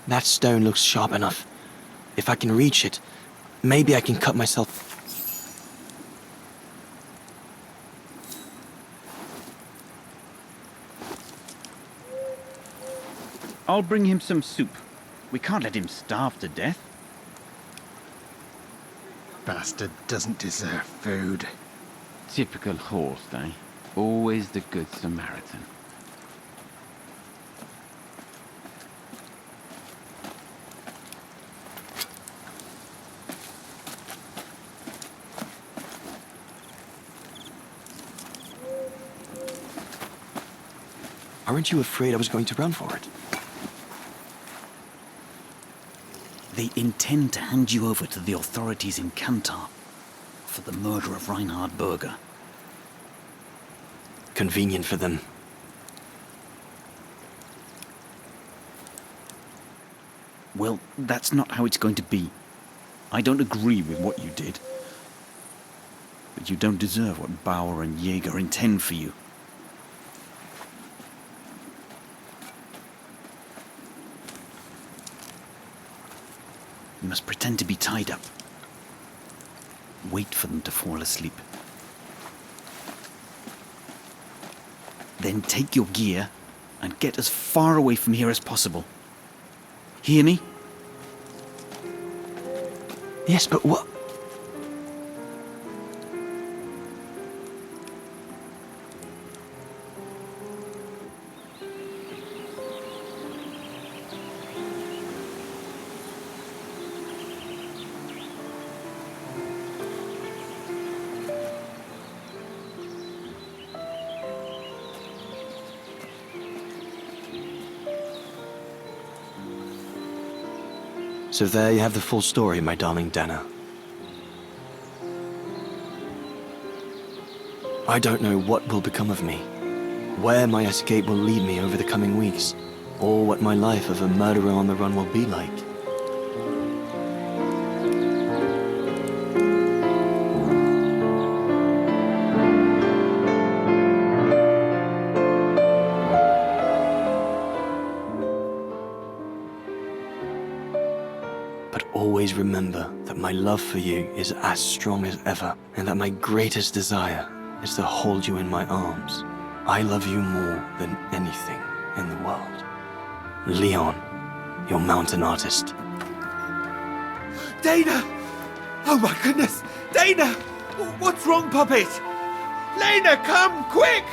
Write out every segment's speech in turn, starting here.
That stone looks sharp enough. If I can reach it, maybe I can cut myself. I'll bring him some soup. We can't let him starve to death. Bastard doesn't deserve food. Typical horse, eh? Always the good Samaritan. Aren't you afraid I was going to run for it? They intend to hand you over to the authorities in Kantar for the murder of Reinhard Berger. Convenient for them. Well, that's not how it's going to be. I don't agree with what you did. But you don't deserve what Bauer and Jaeger intend for you. You must pretend to be tied up. Wait for them to fall asleep. Then take your gear and get as far away from here as possible. Hear me? Yes, but what? So there you have the full story, my darling Dana. I don't know what will become of me, where my escape will lead me over the coming weeks, or what my life of a murderer on the run will be like. Always remember that my love for you is as strong as ever, and that my greatest desire is to hold you in my arms. I love you more than anything in the world. Leon, your mountain artist. Dana! Oh my goodness! Dana! What's wrong, Puppet? Lena, come, quick!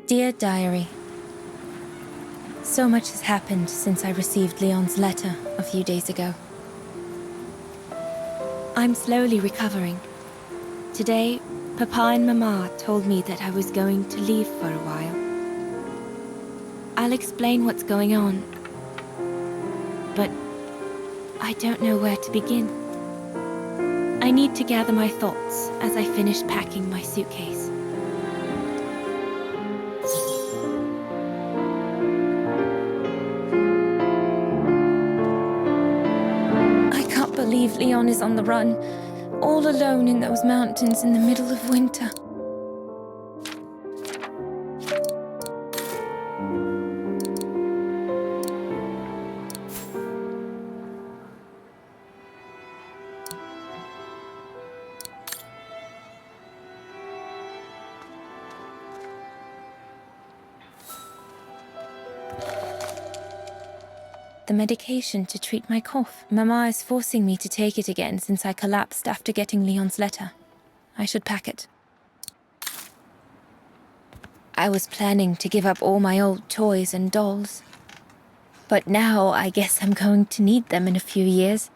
Dear Diary, so much has happened since I received Leon's letter a few days ago. I'm slowly recovering. Today, Papa and Mama told me that I was going to leave for a while. I'll explain what's going on, but I don't know where to begin. I need to gather my thoughts as I finish packing my suitcase. Leon is on the run, all alone in those mountains in the middle of winter. The medication to treat my cough. Mama is forcing me to take it again since I collapsed after getting Leon's letter. I should pack it. I was planning to give up all my old toys and dolls. But now I guess I'm going to need them in a few years.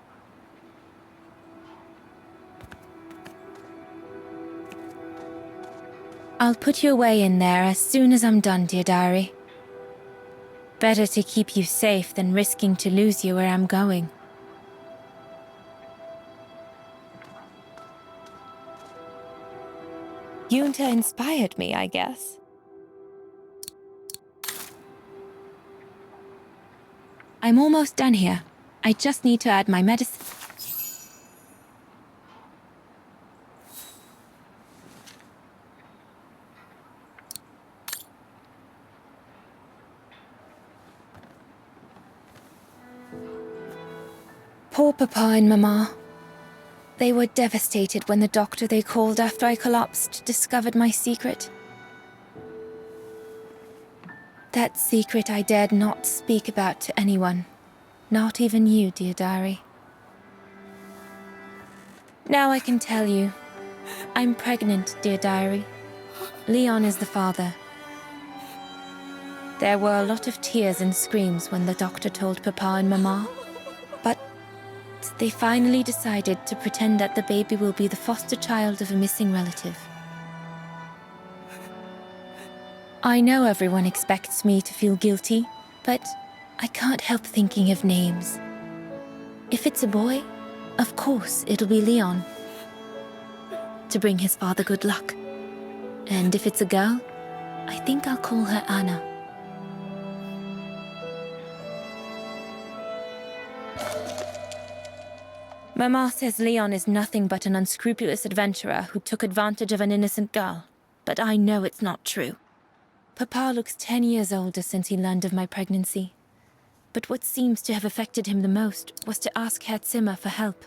I'll put you away in there as soon as I'm done, dear diary. Better to keep you safe than risking to lose you where I'm going. Yunta inspired me, I guess. I'm almost done here. I just need to add my medicine. Poor Papa and Mama. They were devastated when the doctor they called after I collapsed discovered my secret. That secret I dared not speak about to anyone. Not even you, dear diary. Now I can tell you. I'm pregnant, dear diary. Leon is the father. There were a lot of tears and screams when the doctor told Papa and Mama. But they finally decided to pretend that the baby will be the foster child of a missing relative. I know everyone expects me to feel guilty, but I can't help thinking of names. If it's a boy, of course it'll be Leon, to bring his father good luck. And if it's a girl, I think I'll call her Anna. Mama says Leon is nothing but an unscrupulous adventurer who took advantage of an innocent girl, but I know it's not true. Papa looks 10 years older since he learned of my pregnancy. But what seems to have affected him the most was to ask Herr Zimmer for help.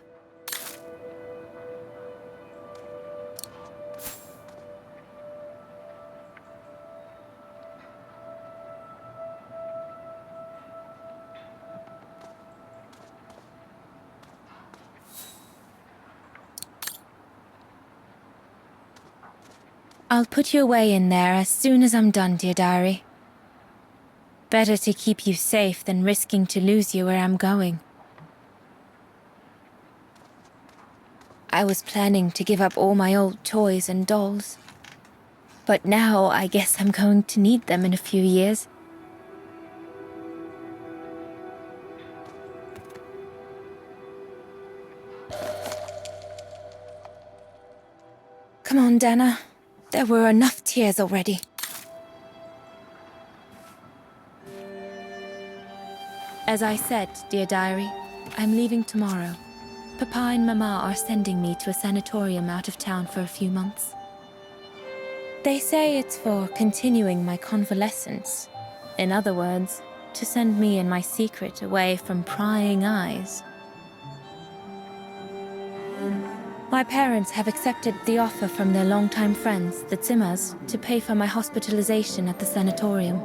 I'll put you away in there as soon as I'm done, dear diary. Better to keep you safe than risking to lose you where I'm going. I was planning to give up all my old toys and dolls. But now I guess I'm going to need them in a few years. Come on, Dana. There were enough tears already. As I said, dear diary, I'm leaving tomorrow. Papa and Mama are sending me to a sanatorium out of town for a few months. They say it's for continuing my convalescence. In other words, to send me and my secret away from prying eyes. My parents have accepted the offer from their longtime friends, the Zimmers, to pay for my hospitalization at the sanatorium.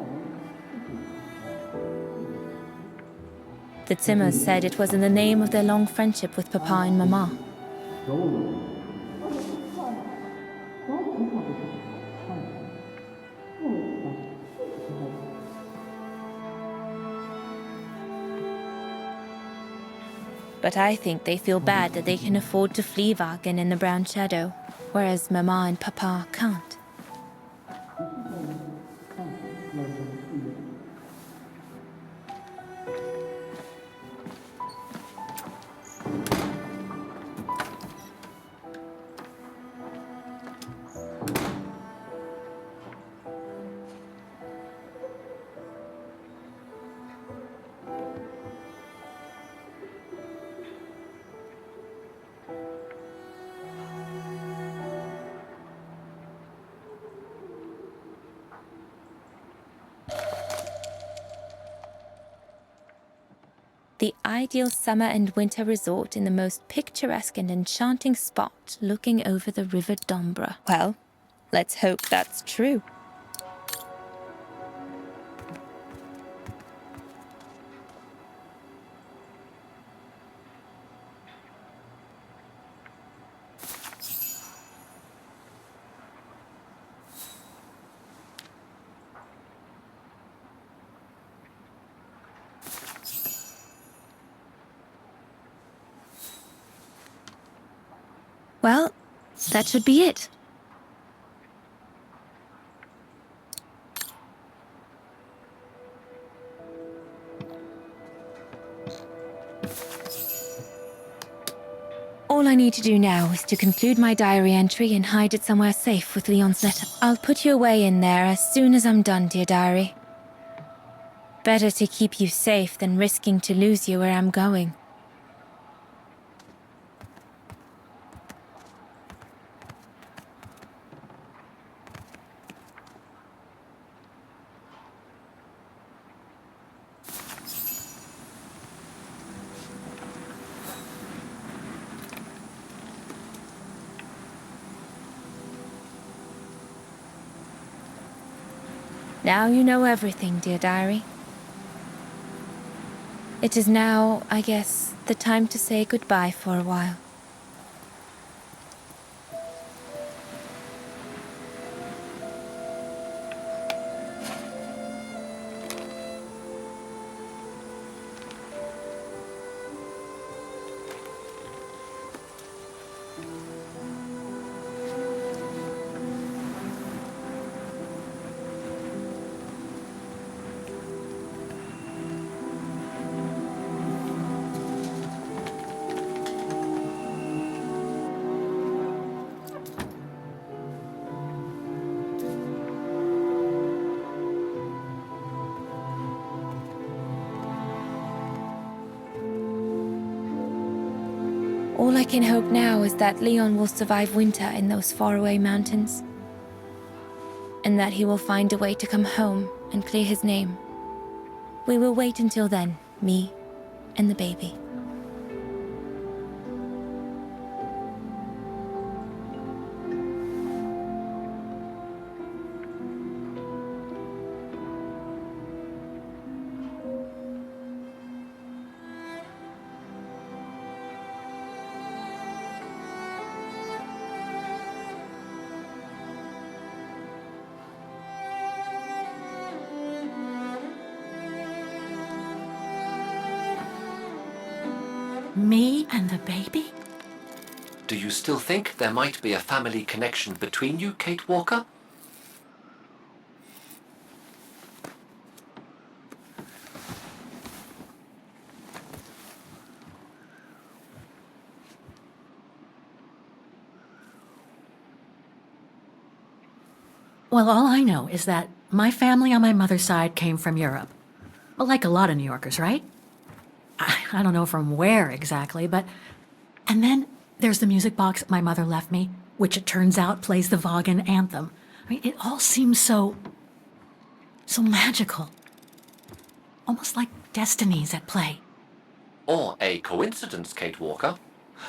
The Zimmers said it was in the name of their long friendship with Papa and Mama. But I think they feel bad that they can afford to flee Wagen in the Brown Shadow, whereas Mama and Papa can't. The ideal summer and winter resort in the most picturesque and enchanting spot looking over the River Dombra. Well, let's hope that's true. Well, that should be it. All I need to do now is to conclude my diary entry and hide it somewhere safe with Leon's letter. I'll put you away in there as soon as I'm done, dear diary. Better to keep you safe than risking to lose you where I'm going. Now you know everything, dear diary. It is now, I guess, the time to say goodbye for a while. All I can hope now is that Leon will survive winter in those faraway mountains, and that he will find a way to come home and clear his name. We will wait until then, me and the baby. Me and the baby? Do you still think there might be a family connection between you, Kate Walker? Well, all I know is that my family on my mother's side came from Europe. Well, like a lot of New Yorkers, right? I don't know from where exactly, but... And then there's the music box my mother left me, which it turns out plays the Vaughan anthem. I mean, it all seems so magical. Almost like destinies at play. Or a coincidence, Kate Walker.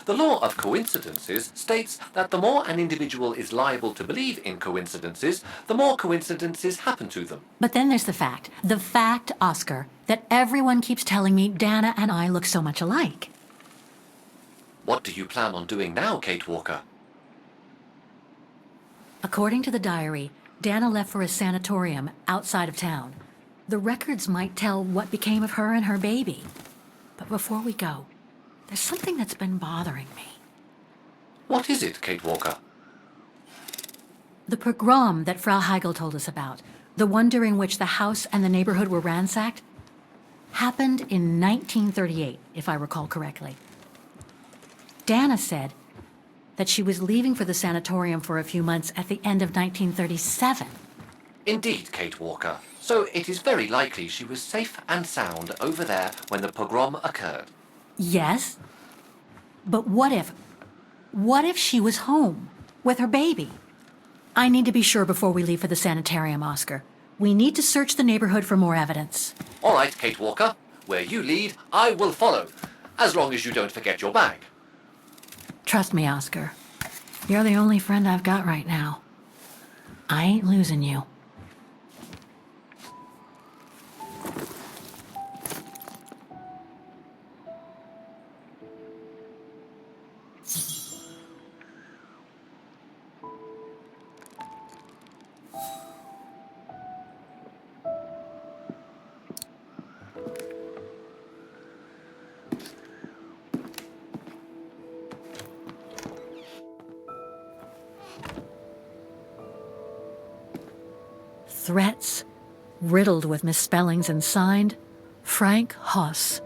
The law of coincidences states that the more an individual is liable to believe in coincidences, the more coincidences happen to them. But then there's the fact, Oscar, that everyone keeps telling me Dana and I look so much alike. What do you plan on doing now, Kate Walker? According to the diary, Dana left for a sanatorium outside of town. The records might tell what became of her and her baby. But before we go, there's something that's been bothering me. What is it, Kate Walker? The pogrom that Frau Heigl told us about, the one during which the house and the neighborhood were ransacked, happened in 1938, if I recall correctly. Dana said that she was leaving for the sanatorium for a few months at the end of 1937. Indeed, Kate Walker. So it is very likely she was safe and sound over there when the pogrom occurred. Yes, but what if she was home with her baby? I need to be sure before we leave for the sanitarium, Oscar. We need to search the neighborhood for more evidence. All right, Kate Walker. Where you lead, I will follow, as long as you don't forget your bag. Trust me, Oscar. You're the only friend I've got right now. I ain't losing you. Threats, riddled with misspellings and signed, Frank Hoss,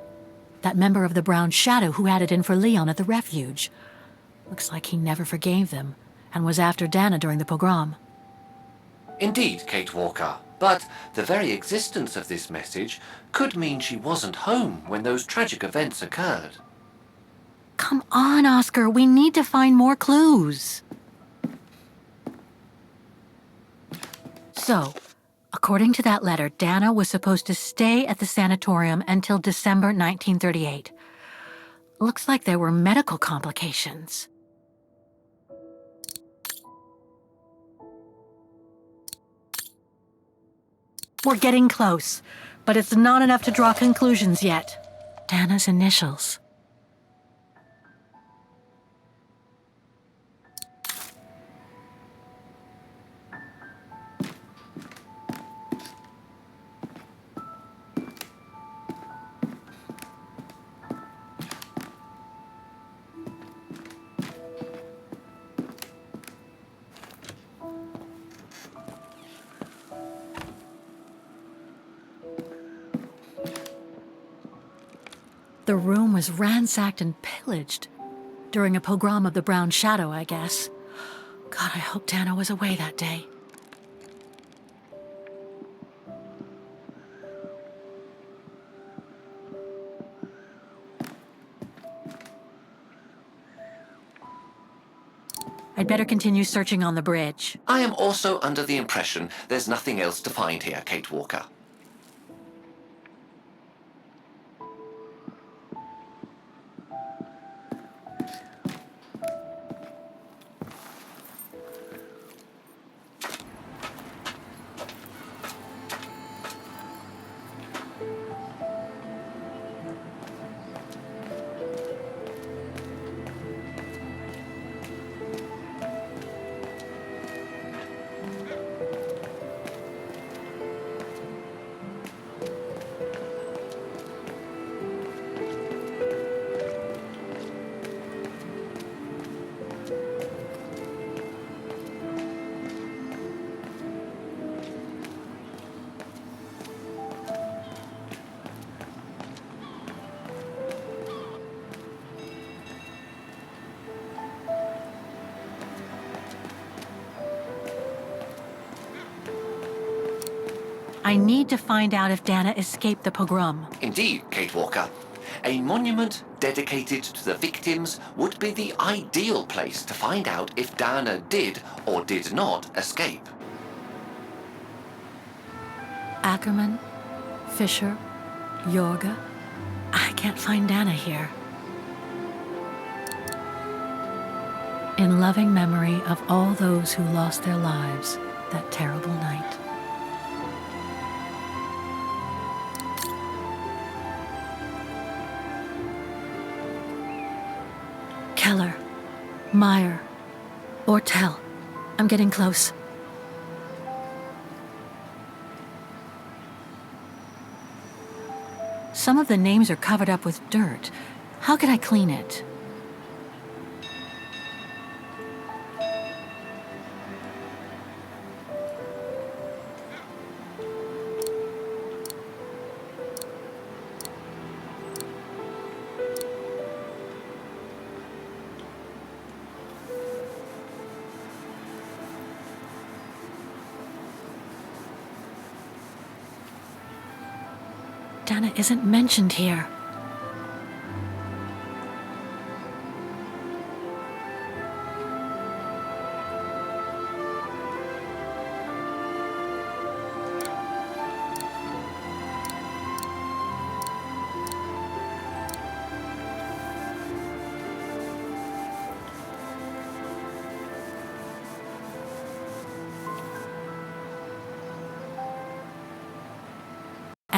that member of the Brown Shadow who had it in for Leon at the refuge. Looks like he never forgave them and was after Dana during the pogrom. Indeed, Kate Walker. But the very existence of this message could mean she wasn't home when those tragic events occurred. Come on, Oscar, we need to find more clues. So, according to that letter, Dana was supposed to stay at the sanatorium until December 1938. Looks like there were medical complications. We're getting close, but it's not enough to draw conclusions yet. Dana's initials. The room was ransacked and pillaged. During a pogrom of the Brown Shadow, I guess. God, I hope Dana was away that day. I'd better continue searching on the bridge. I am also under the impression there's nothing else to find here, Kate Walker. I need to find out if Dana escaped the pogrom. Indeed, Kate Walker. A monument dedicated to the victims would be the ideal place to find out if Dana did or did not escape. Ackerman, Fisher, Yorga. I can't find Dana here. In loving memory of all those who lost their lives that terrible night. Keller, Meyer, Ortel. I'm getting close. Some of the names are covered up with dirt. How could I clean it? Dana isn't mentioned here.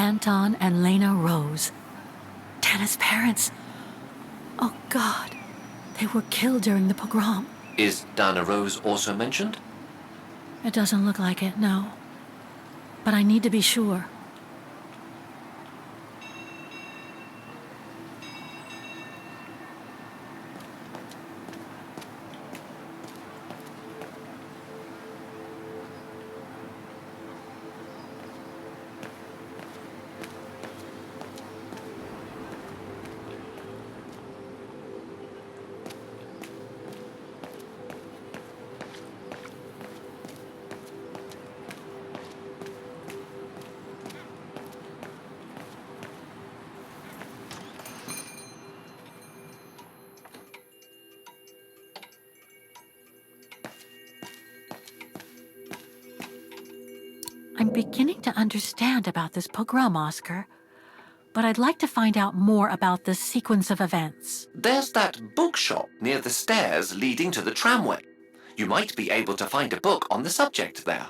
Anton and Lena Rose. Dana's parents. Oh, God. They were killed during the pogrom. Is Dana Rose also mentioned? It doesn't look like it, no. But I need to be sure. I'm beginning to understand about this pogrom, Oscar. But I'd like to find out more about this sequence of events. There's that bookshop near the stairs leading to the tramway. You might be able to find a book on the subject there.